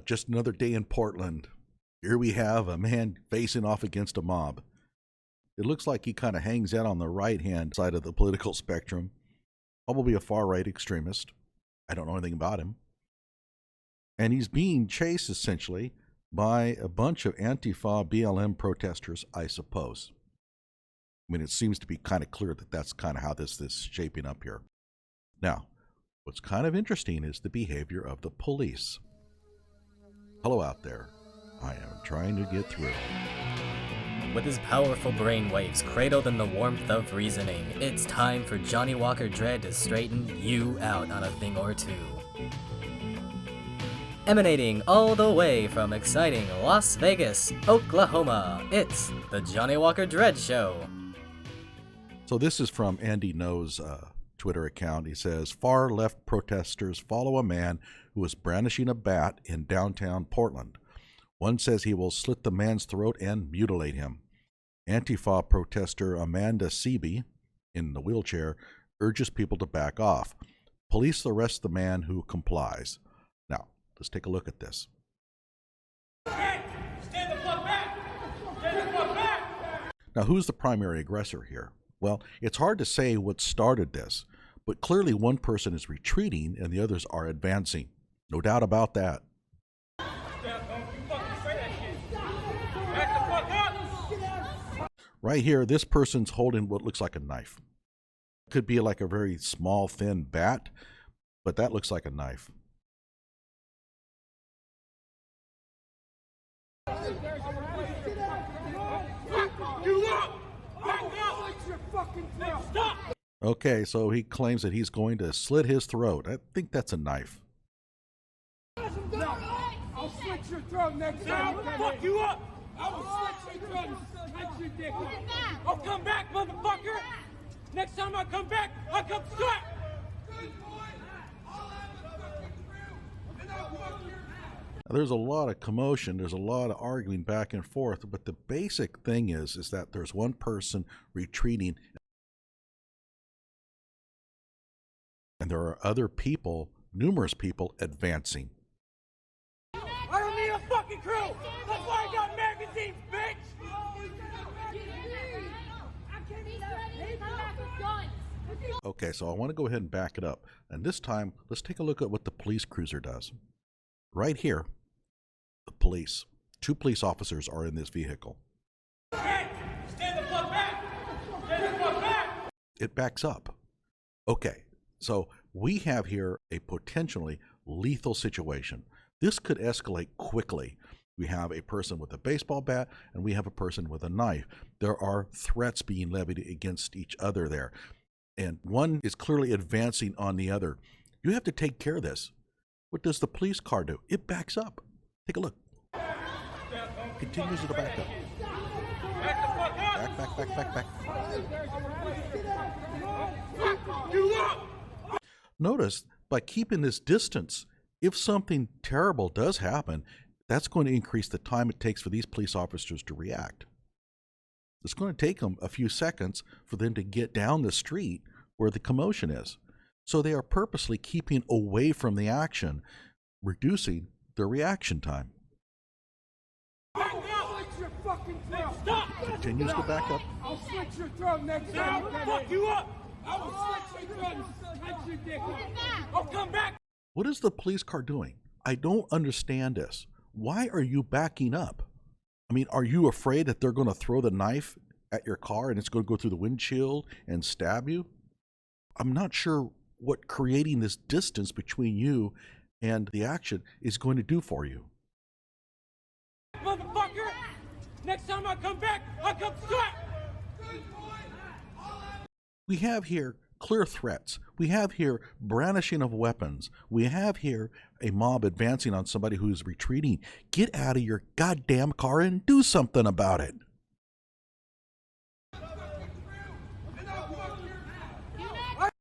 Just another day in Portland. Here we have a man facing off against a mob. It looks like he kind of hangs out on the right-hand side of the political spectrum. Probably a far-right extremist. I don't know anything about him. And he's being chased, essentially, by a bunch of Antifa BLM protesters, I suppose. I mean, it seems to be kind of clear that that's kind of how this is shaping up here. Now, what's kind of interesting is the behavior of the police. Hello out there. I am trying to get through. With his powerful brainwaves cradled in the warmth of reasoning, it's time for Johnnie Walker Dread to straighten you out on a thing or two. Emanating all the way from exciting Las Vegas, Oklahoma, it's the Johnnie Walker Dread Show. So this is from Andy No's Twitter account. He says, far left protesters follow a man who is brandishing a bat in downtown Portland. One says he will slit the man's throat and mutilate him. Antifa protester Amanda Seaby, in the wheelchair, urges people to back off. Police arrest the man who complies. Now, let's take a look at this. Hey, stand the fuck back! Stand the fuck back! Now, who's the primary aggressor here? Well, it's hard to say what started this, but clearly one person is retreating and the others are advancing. No doubt about that. Right here, this person's holding what looks like a knife. Could be like a very small, thin bat, but that looks like a knife. Okay, so he claims that he's going to slit his throat. I think that's a knife. I'll slit your throat next time. I'll fuck you up. I will slit your throat and cut your dick off. I'll come back, motherfucker. Next time I come back, I'll come straight. There's a lot of commotion. There's a lot of arguing back and forth. But the basic thing is that there's one person retreating. And there are other people, numerous people, advancing. I don't need a fucking crew. That's why I got magazines, bitch. Okay, so I want to go ahead and back it up. And this time, let's take a look at what the police cruiser does. Right here, the police. 2 police officers are in this vehicle. Hey, stand the fuck back. Stand the fuck back. It backs up. Okay, so we have here a potentially lethal situation. This could escalate quickly. We have a person with a baseball bat and we have a person with a knife. There are threats being levied against each other there. And one is clearly advancing on the other. You have to take care of this. What does the police car do? It backs up. Take a look. Continues to back up. Back. Notice, by keeping this distance, if something terrible does happen, that's going to increase the time it takes for these police officers to react. It's going to take them a few seconds for them to get down the street where the commotion is. So they are purposely keeping away from the action, reducing their reaction time. Continues to back up. I'll slit your throat next time. I'll fuck you up. I will slit your throat and cut your dick off. I'll come back. What is the police car doing? I don't understand this. Why are you backing up? I mean, are you afraid that they're going to throw the knife at your car and it's going to go through the windshield and stab you? I'm not sure what creating this distance between you and the action is going to do for you. Motherfucker! Next time I come back, I'll come straight! We have here clear threats. We have here brandishing of weapons. We have here a mob advancing on somebody who's retreating. Get out of your goddamn car and do something about it.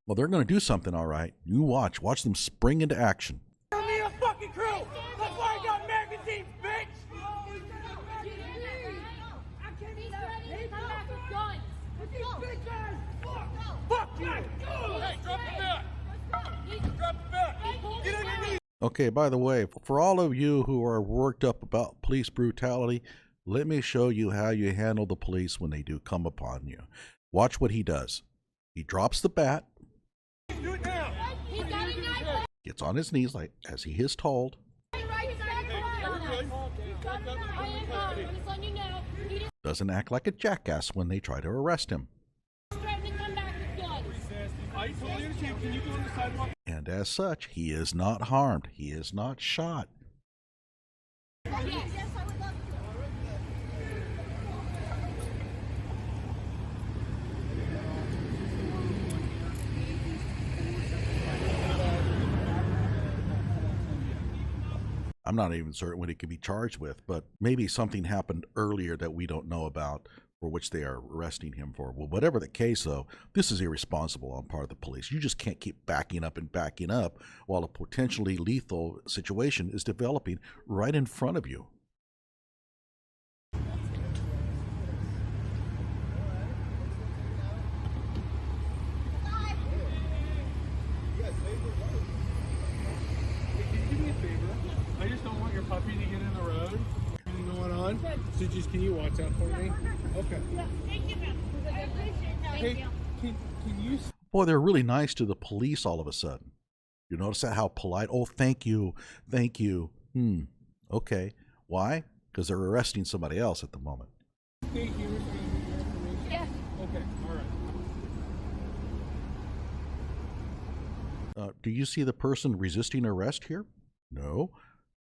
Well, they're going to do something, all right. You watch. Watch them spring into action. I don't need a fucking crew. That's why I got magazines, bitch. Fuck you. Hey, drop the bat. Drop the bat. Get on your knees. Okay, by the way, for all of you who are worked up about police brutality, let me show you how you handle the police when they do come upon you. Watch what he does. He drops the bat, Do it now. gets on his knees like as he is told, doesn't act like a jackass when they try to arrest him. I totally understand. Can you go on the sidewalk? And as such, he is not harmed. He is not shot. I'm not even certain what he could be charged with, but maybe something happened earlier that we don't know about, for which they are arresting him for. Well, whatever the case, though, this is irresponsible on part of the police. You just can't keep backing up while a potentially lethal situation is developing right in front of you. Can you do me a favor? I just don't want your puppy to get in the road. Anything going on? So just can you watch out for me? Okay. Thank you, ma'am. I appreciate that. Hey, can you? Boy, they're really nice to the police all of a sudden. You notice that, how polite? Oh, thank you. Thank you. Okay. Why? Because they're arresting somebody else at the moment. Thank you. Yes. Okay. All right. Do you see the person resisting arrest here? No.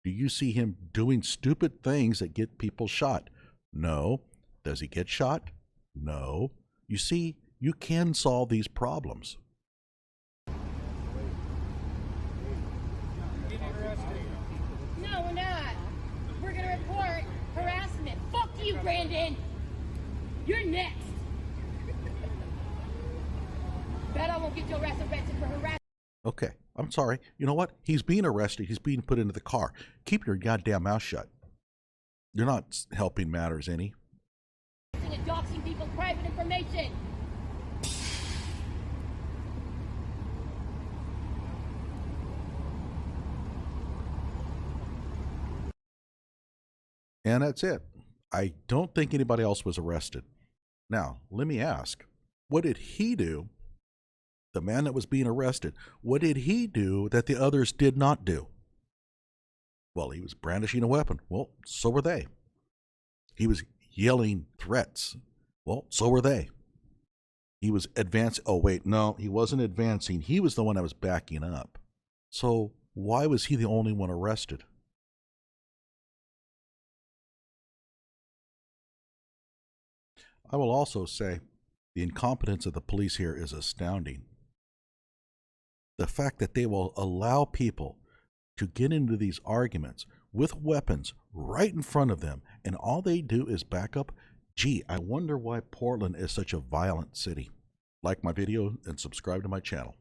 Do you see him doing stupid things that get people shot? No. Does he get shot? No. You see, you can solve these problems. No, we're not. We're going to report harassment. Fuck you, Brandon. You're next. Bet I won't get your ass arrested for harassment. Okay, I'm sorry. You know what? He's being arrested. He's being put into the car. Keep your goddamn mouth shut. You're not helping matters any. And doxing people's private information. And that's it. I don't think anybody else was arrested. Now, let me ask, what did he do? The man that was being arrested, what did he do that the others did not do? Well, he was brandishing a weapon. Well, so were they. He was yelling threats. Well, so were they. He was advancing. Oh, wait, no, he wasn't advancing. He was the one that was backing up. So why was he the only one arrested? I will also say the incompetence of the police here is astounding. The fact that they will allow people to get into these arguments with weapons right in front of them, and all they do is back up. Gee, I wonder why Portland is such a violent city. Like my video and subscribe to my channel.